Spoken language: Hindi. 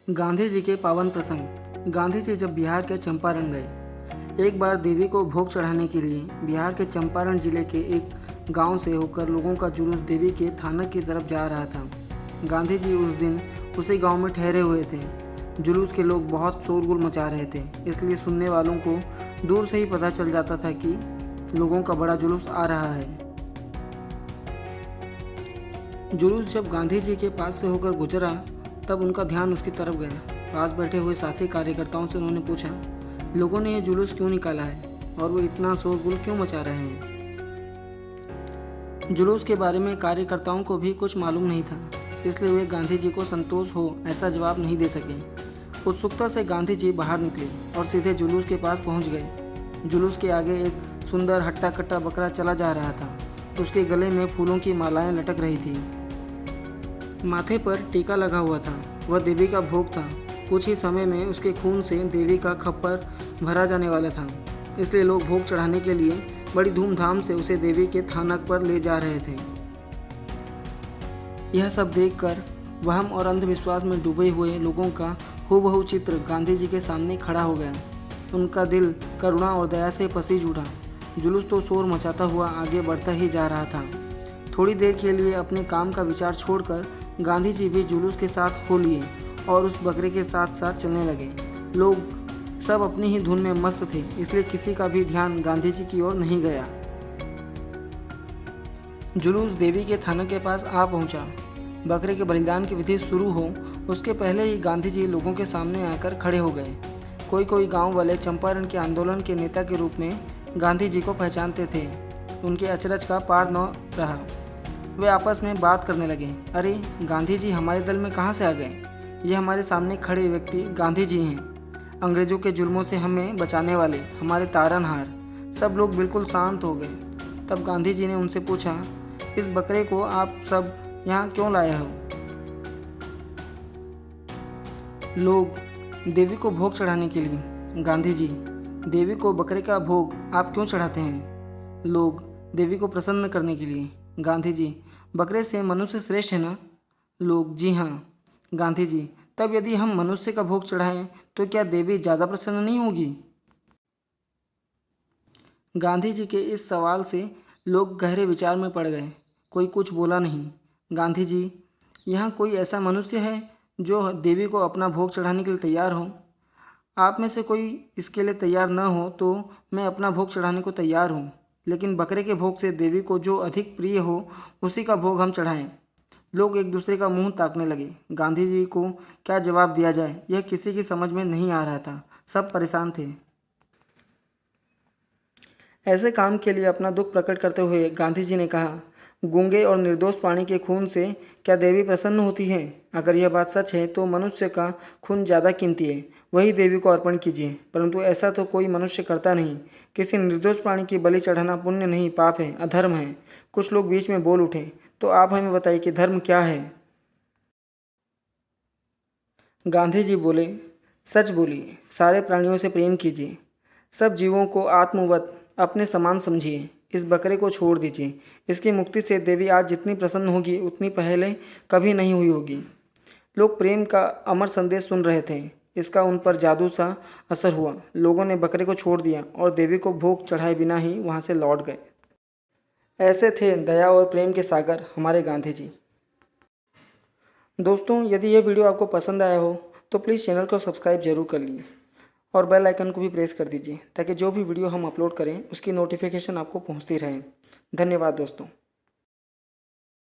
गांधी जी के पावन प्रसंग। गांधी जी जब बिहार के चंपारण गए। एक बार देवी को भोग चढ़ाने के लिए बिहार के चंपारण जिले के एक गांव से होकर लोगों का जुलूस देवी के थानक की तरफ जा रहा था। गांधी जी उस दिन उसी गांव में ठहरे हुए थे। जुलूस के लोग बहुत शोरगुल मचा रहे थे, इसलिए सुनने वालों को दूर से ही पता चल जाता था कि लोगों का बड़ा जुलूस आ रहा है। जुलूस जब गांधी जी के पास से होकर गुजरा तब उनका ध्यान उसकी तरफ गया। पास बैठे हुए साथी कार्यकर्ताओं से उन्होंने पूछा, लोगों ने यह जुलूस क्यों निकाला है और वो इतना शोरगुल क्यों मचा रहे हैं। जुलूस के बारे में कार्यकर्ताओं को भी कुछ मालूम नहीं था, इसलिए वे गांधी जी को संतोष हो ऐसा जवाब नहीं दे सके। उत्सुकता से गांधी जी बाहर निकले और सीधे जुलूस के पास पहुंच गए। जुलूस के आगे एक सुंदर हट्टा कट्टा बकरा चला जा रहा था। उसके गले में फूलों की मालाएं लटक रही थी। माथे पर टीका लगा हुआ था। वह देवी का भोग था। कुछ ही समय में उसके खून से देवी का खप्पर भरा जाने वाला था, इसलिए लोग भोग चढ़ाने के लिए बड़ी धूमधाम से उसे देवी के थानक पर ले जा रहे थे। यह सब देखकर वहम और अंधविश्वास में डूबे हुए लोगों का हूबहू चित्र गांधी जी के सामने खड़ा हो गया। उनका दिल करुणा और दया से पसीज उठा। जुलूस तो शोर मचाता हुआ आगे बढ़ता ही जा रहा था। थोड़ी देर के लिए अपने काम का विचार छोड़कर गांधी जी भी जुलूस के साथ हो लिए और उस बकरे के साथ साथ चलने लगे। लोग सब अपनी ही धुन में मस्त थे, इसलिए किसी का भी ध्यान गांधी जी की ओर नहीं गया। जुलूस देवी के थाने के पास आ पहुंचा। बकरे के बलिदान की विधि शुरू हो उसके पहले ही गांधी जी लोगों के सामने आकर खड़े हो गए। कोई गांव वाले चंपारण के आंदोलन के नेता के रूप में गांधी जी को पहचानते थे। उनके अचरज का पार न रहा। वे आपस में बात करने लगे, अरे गांधी जी हमारे दल में कहाँ से आ गए। ये हमारे सामने खड़े व्यक्ति गांधी जी हैं, अंग्रेज़ों के जुल्मों से हमें बचाने वाले, हमारे तारनहार। सब लोग बिल्कुल शांत हो गए। तब गांधी जी ने उनसे पूछा, इस बकरे को आप सब यहाँ क्यों लाए हो। लोग, देवी को भोग चढ़ाने के लिए। गांधी जी, देवी को बकरे का भोग आप क्यों चढ़ाते हैं। लोग, देवी को प्रसन्न करने के लिए। गांधी जी, बकरे से मनुष्य श्रेष्ठ है ना। लोग, जी हाँ। गांधी जी, तब यदि हम मनुष्य का भोग चढ़ाएं तो क्या देवी ज़्यादा प्रसन्न नहीं होगी। गांधी जी के इस सवाल से लोग गहरे विचार में पड़ गए। कोई कुछ बोला नहीं। गांधी जी, यहाँ कोई ऐसा मनुष्य है जो देवी को अपना भोग चढ़ाने के लिए तैयार हो। आप में से कोई इसके लिए तैयार न हो तो मैं अपना भोग चढ़ाने को तैयार हूँ, लेकिन बकरे के भोग से देवी को जो अधिक प्रिय हो उसी का भोग हम चढ़ाएं। लोग एक दूसरे का मुंह ताकने लगे। गांधी जी को क्या जवाब दिया जाए यह किसी की समझ में नहीं आ रहा था। सब परेशान थे। ऐसे काम के लिए अपना दुख प्रकट करते हुए गांधी जी ने कहा, गूंगे और निर्दोष प्राणी के खून से क्या देवी प्रसन्न होती है। अगर यह बात सच है तो मनुष्य का खून ज़्यादा कीमती है, वही देवी को अर्पण कीजिए। परंतु ऐसा तो कोई मनुष्य करता नहीं। किसी निर्दोष प्राणी की बलि चढ़ाना पुण्य नहीं, पाप है, अधर्म है। कुछ लोग बीच में बोल उठे, तो आप हमें बताइए कि धर्म क्या है। गांधी जी बोले, सच बोलिए, सारे प्राणियों से प्रेम कीजिए, सब जीवों को आत्मवत अपने समान समझिए। इस बकरे को छोड़ दीजिए। इसकी मुक्ति से देवी आज जितनी प्रसन्न होगी उतनी पहले कभी नहीं हुई होगी। लोग प्रेम का अमर संदेश सुन रहे थे। इसका उन पर जादू सा असर हुआ। लोगों ने बकरे को छोड़ दिया और देवी को भोग चढ़ाए बिना ही वहाँ से लौट गए। ऐसे थे दया और प्रेम के सागर हमारे गांधी जी। दोस्तों, यदि यह वीडियो आपको पसंद आया हो तो प्लीज़ चैनल को सब्सक्राइब जरूर कर लीजिए और बेल आइकन को भी प्रेस कर दीजिए ताकि जो भी वीडियो हम अपलोड करें उसकी नोटिफिकेशन आपको पहुंचती रहे। धन्यवाद दोस्तों।